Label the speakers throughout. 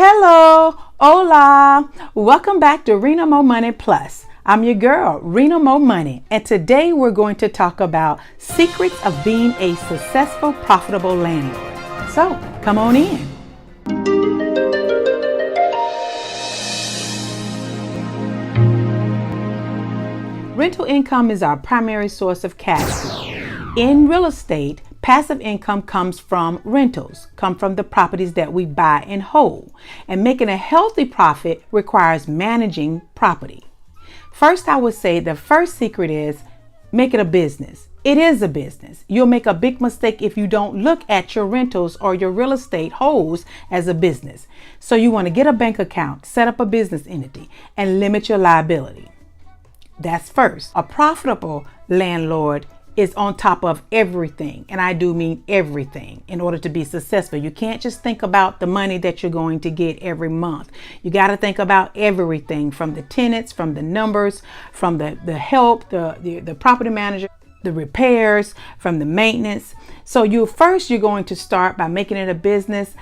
Speaker 1: Hello, hola, welcome back to Rena MoMoney Plus. I'm your girl, Rena MoMoney, and today we're going to talk about secrets of being a successful, profitable landlord. So, come on in. Rental income is our primary source of cash flow. In real estate, passive income comes from rentals, come from the properties that we buy and hold. And making a healthy profit requires managing property. First, I would say the first secret is make it a business. It is a business. You'll make a big mistake if you don't look at your rentals or your real estate holds as a business. So you want to get a bank account, set up a business entity, and limit your liability. That's first. A profitable landlord is on top of everything, and I do mean everything, in order to be successful. You can't just think about the money that you're going to get every month. You got to think about everything, from the tenants, from the numbers, from the help, the property manager, the repairs, from the maintenance. So you're going to start by making it a business.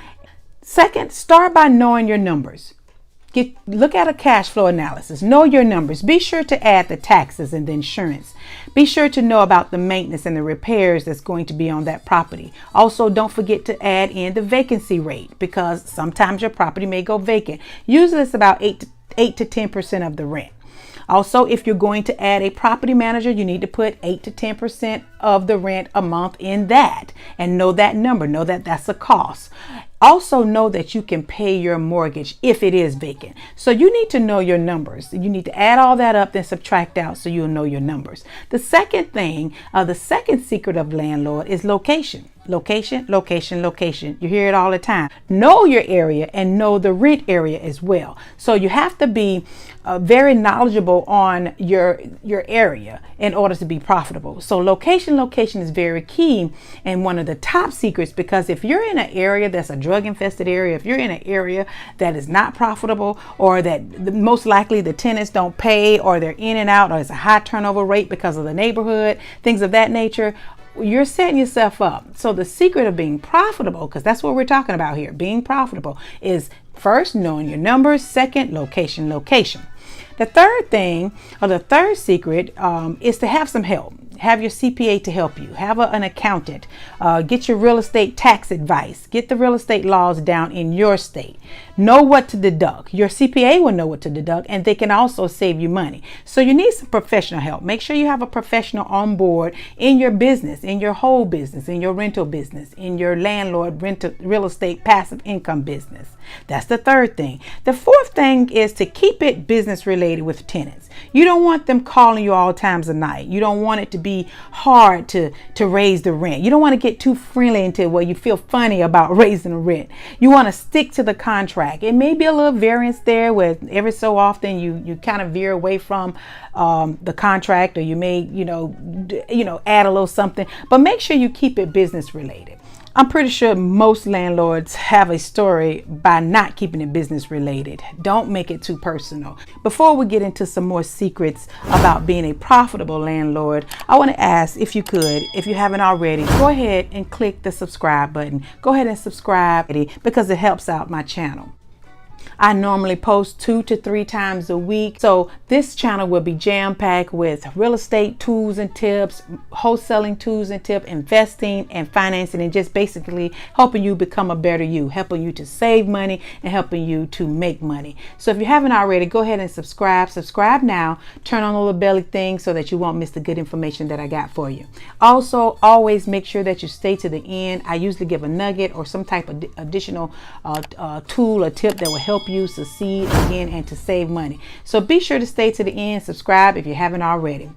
Speaker 1: Second, start by knowing your numbers. Look at a cash flow analysis. Know your numbers. Be sure to add the taxes and the insurance. Be sure to know about the maintenance and the repairs that's going to be on that property. Also, don't forget to add in the vacancy rate, because sometimes your property may go vacant. Usually it's about 8 to 10% of the rent. Also, if you're going to add a property manager, you need to put 8 to 10% of the rent a month in that, and know that number. Know that that's a cost. Also know that you can pay your mortgage if it is vacant. So you need to know your numbers. You need to add all that up, then subtract out, so you'll know your numbers. The second secret of landlord is location. Location, location, location. You hear it all the time. Know your area and know the rent area as well. So you have to be very knowledgeable on your area in order to be profitable. So location is very key, and one of the top secrets, because if you're in an area that's a drug infested area, if you're in an area that is not profitable, or that most likely the tenants don't pay, or they're in and out, or it's a high turnover rate because of the neighborhood, things of that nature, you're setting yourself up. So the secret of being profitable, because that's what we're talking about here, being profitable, is first knowing your numbers. Second, location. The third secret is to have some help. Have your CPA to help you. Have an accountant. Get your real estate tax advice. Get the real estate laws down in your state. Know what to deduct. Your CPA will know what to deduct, and they can also save you money. So you need some professional help. Make sure you have a professional on board in your business, in your whole business, in your rental business, in your landlord real estate passive income business. That's the third thing. The fourth thing is to keep it business related with tenants. You don't want them calling you all times of night. You don't want it to be hard to raise the rent. You don't want to get too friendly into where you feel funny about raising the rent. You want to stick to the contract. It may be a little variance there, where every so often you kind of veer away from the contract, or you may add a little something, but make sure you keep it business related. I'm pretty sure most landlords have a story by not keeping it business related. Don't make it too personal. Before we get into some more secrets about being a profitable landlord, I want to ask, if you haven't already, go ahead and click the subscribe button. Go ahead and subscribe, because it helps out my channel. I normally post 2 to 3 times a week. So this channel will be jam-packed with real estate tools and tips, wholesaling tools and tips, investing and financing, and just basically helping you become a better you, helping you to save money and helping you to make money. So if you haven't already, go ahead and subscribe. Subscribe now. Turn on the little belly thing so that you won't miss the good information that I got for you. Also, always make sure that you stay to the end. I usually give a nugget or some type of additional tool or tip that will help you succeed again and to save money. So be sure to stay to the end. Subscribe if you haven't already.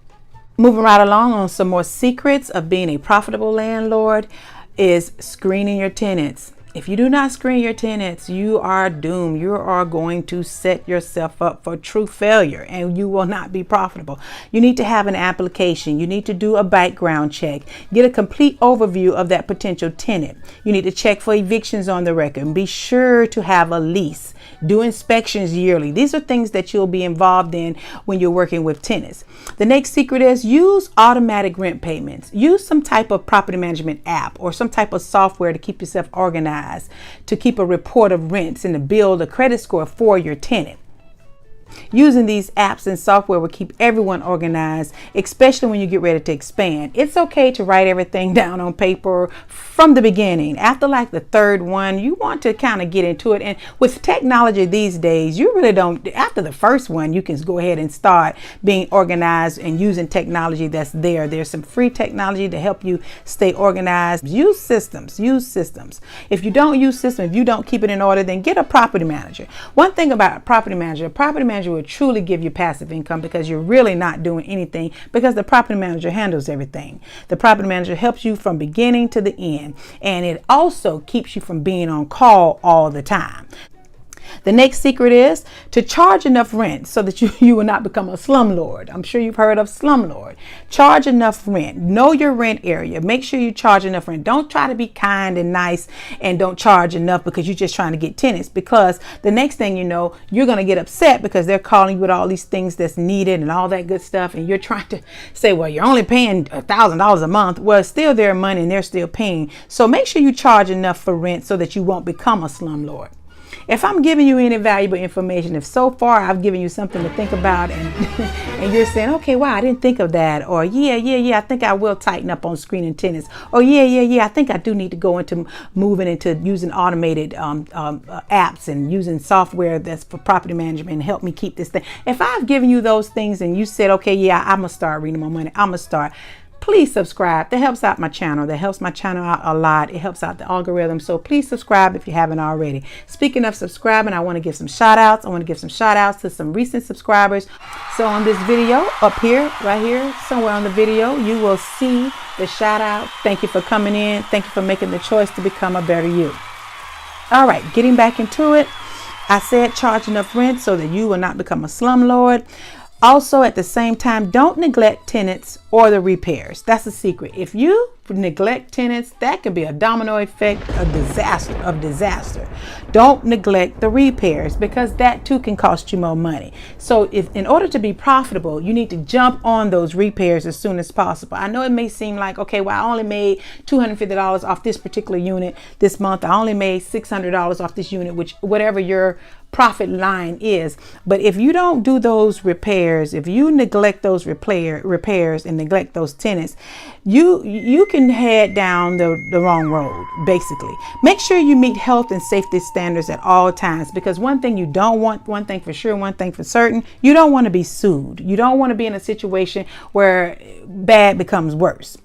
Speaker 1: Moving right along on some more secrets of being a profitable landlord is screening your tenants. If you do not screen your tenants, you are doomed. You are going to set yourself up for true failure, and you will not be profitable. You need to have an application. You need to do a background check. Get a complete overview of that potential tenant. You need to check for evictions on the record, and be sure to have a lease. Do inspections yearly. These are things that you'll be involved in when you're working with tenants. The next secret is use automatic rent payments. Use some type of property management app or some type of software to keep yourself organized organized to keep a report of rents and to build a credit score for your tenant. Using these apps and software will keep everyone organized, especially when you get ready to expand. It's okay to write everything down on paper from the beginning. After like the third one, you want to kind of get into it. And with technology these days, you really don't, after the first one, you can go ahead and start being organized and using technology that's there. There's some free technology to help you stay organized. Use systems. If you don't use systems, if you don't keep it in order, then get a property manager. One thing about a property manager will truly give you passive income because you're really not doing anything, because the property manager handles everything. The property manager helps you from beginning to the end, and it also keeps you from being on call all the time. The next secret is to charge enough rent so that you will not become a slumlord. I'm sure you've heard of slumlord. Charge enough rent. Know your rent area. Make sure you charge enough rent. Don't try to be kind and nice and don't charge enough because you're just trying to get tenants, because the next thing you know, you're going to get upset because they're calling you with all these things that's needed and all that good stuff, and you're trying to say, well, you're only paying $1,000 a month. Well, it's still their money and they're still paying. So make sure you charge enough for rent so that you won't become a slumlord. If I'm giving you any valuable information, if so far I've given you something to think about and you're saying, okay, wow, I didn't think of that. Or yeah, I think I will tighten up on screening tenants. Or yeah, I think I do need to go into moving into using automated apps and using software that's for property management and help me keep this thing. If I've given you those things and you said, okay, yeah, I'm going to start Rena MoMoney, I'm going to start. Please subscribe. That helps out my channel. That helps my channel out a lot. It helps out the algorithm. So please subscribe if you haven't already. Speaking of subscribing, I want to give some shout outs. I want to give some shout outs to some recent subscribers. So on this video up here, right here, somewhere on the video, you will see the shout out. Thank you for coming in. Thank you for making the choice to become a better you. All right, getting back into it. I said charge enough rent so that you will not become a slumlord. Also, at the same time, don't neglect tenants or the repairs. That's a secret. If you neglect tenants, that could be a domino effect, a disaster. Don't neglect the repairs, because that too can cost you more money. So if in order to be profitable, you need to jump on those repairs as soon as possible. I know it may seem like, okay, well, I only made $250 off this particular unit this month. I only made $600 off this unit, which whatever your profit line is. But if you don't do those repairs, if you neglect those repairs and neglect those tenants, you can head down the wrong road, basically. Make sure you meet health and safety standards at all times, because one thing you don't want, one thing for sure, one thing for certain, you don't want to be sued. You don't want to be in a situation where bad becomes worse.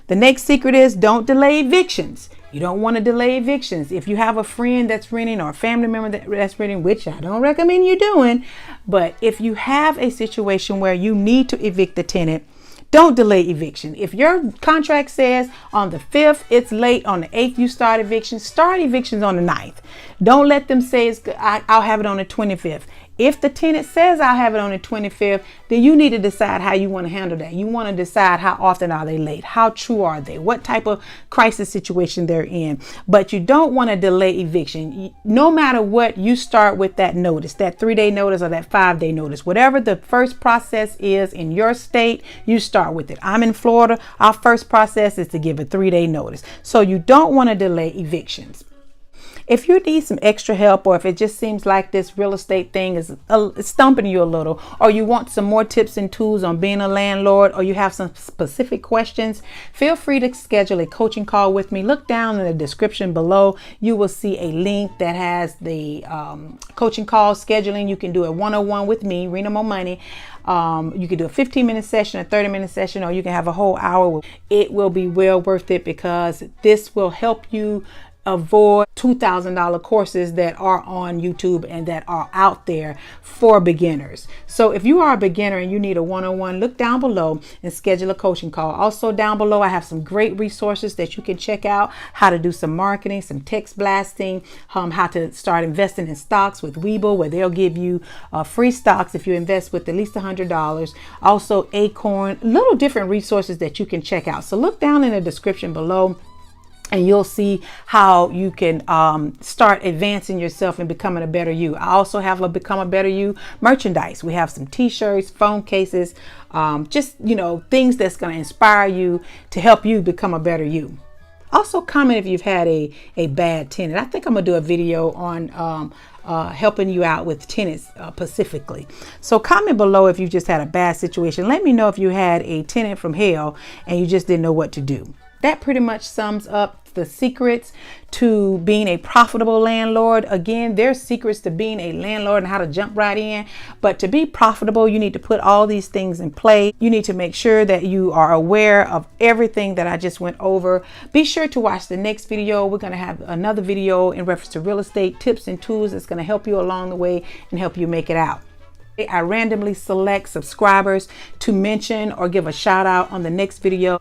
Speaker 1: The next secret is don't delay evictions. You don't want to delay evictions. If you have a friend that's renting or a family member that's renting, which I don't recommend you doing, but if you have a situation where you need to evict the tenant, don't delay eviction. If your contract says on the 5th, it's late, on the 8th you start evictions on the 9th. Don't let them say I'll have it on the 25th. If the tenant says I'll have it on the 25th, then you need to decide how you want to handle that. You want to decide how often are they late? How true are they? What type of crisis situation they're in? But you don't want to delay eviction. No matter what, you start with that notice, that 3-day notice or that 5-day notice. Whatever the first process is in your state, you start with it. I'm in Florida. Our first process is to give a 3-day notice. So you don't want to delay evictions. If you need some extra help, or if it just seems like this real estate thing is stumping you a little, or you want some more tips and tools on being a landlord, or you have some specific questions, feel free to schedule a coaching call with me. Look down in the description below. You will see a link that has the coaching call scheduling. You can do a one-on-one with me, Rena MoMoney. You can do a 15-minute session, a 30-minute session, or you can have a whole hour. It will be well worth it, because this will help you avoid $2,000 courses that are on YouTube and that are out there for beginners. So if you are a beginner and you need a one-on-one, look down below and schedule a coaching call. Also down below, I have some great resources that you can check out: how to do some marketing, some text blasting, how to start investing in stocks with Webull, where they'll give you free stocks if you invest with at least $100. Also Acorn, little different resources that you can check out. So look down in the description below, and you'll see how you can start advancing yourself and becoming a better you. I also have a Become a Better You merchandise. We have some t-shirts, phone cases, just, things that's going to inspire you to help you become a better you. Also comment if you've had a bad tenant. I think I'm gonna do a video on helping you out with tenants specifically. So comment below if you just had a bad situation. Let me know if you had a tenant from hell and you just didn't know what to do. That pretty much sums up the secrets to being a profitable landlord. Again, there's secrets to being a landlord and how to jump right in. But to be profitable, you need to put all these things in play. You need to make sure that you are aware of everything that I just went over. Be sure to watch the next video. We're going to have another video in reference to real estate tips and tools that's going to help you along the way and help you make it out. I randomly select subscribers to mention or give a shout out on the next video.